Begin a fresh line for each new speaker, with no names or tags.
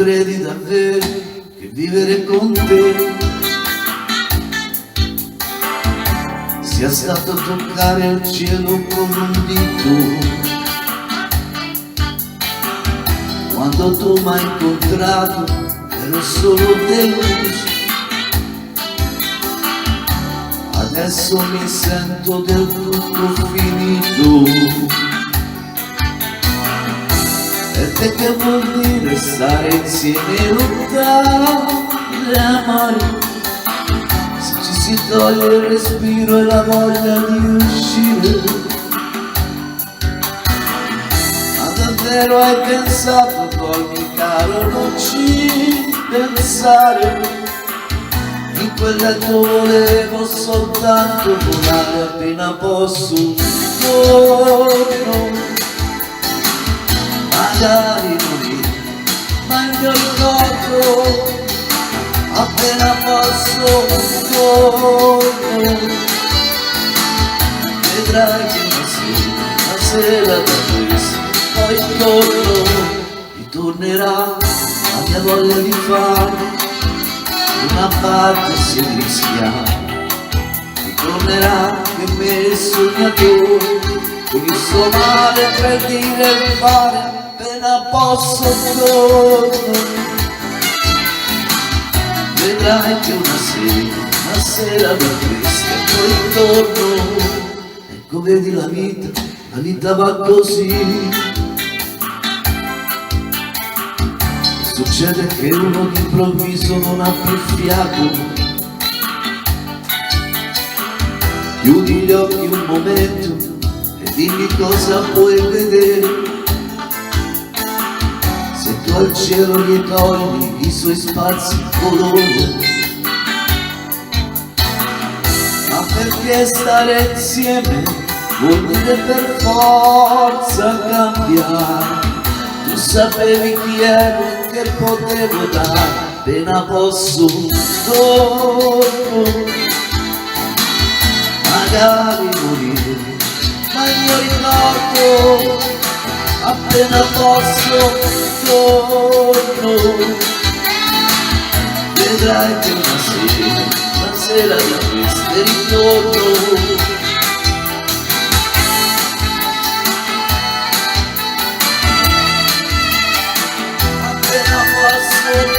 credi davvero che vivere con te sia stato toccare il cielo con un dito? Quando tu m'hai incontrato ero solo deluso, adesso mi sento del tutto finito. E te che vuol dire stare insieme lontani amare, se ci si toglie il respiro e la voglia di uscire? Ma davvero hai pensato poi, mio caro, non ci pensare? In quel letto volevo soltanto volare appena posso un giorno, magari morire, ma il mio ricordo appena posso un giorno. Vedrai che una sera da questo poi ritornerà la mia voglia di fare una parte se rischiamo, ritornerà che me sognatore, con il suo male per dire e fare appena posso torno. Vedrai che una sera da questa poi torno. Ecco vedi la vita va così. Succede che uno d'improvviso non ha più fiato, chiudi gli occhi un momento e dimmi cosa puoi vedere. Se tu al cielo gli togli i suoi spazi colore, ma perché stare insieme vuol dire per forza cambiare. Tu sapevi chi ero, che potevo dare appena posso un giorno, magari morire, ma il mio ricordo appena posso un giorno. Vedrai che una sera da queste ritorno. Appena posso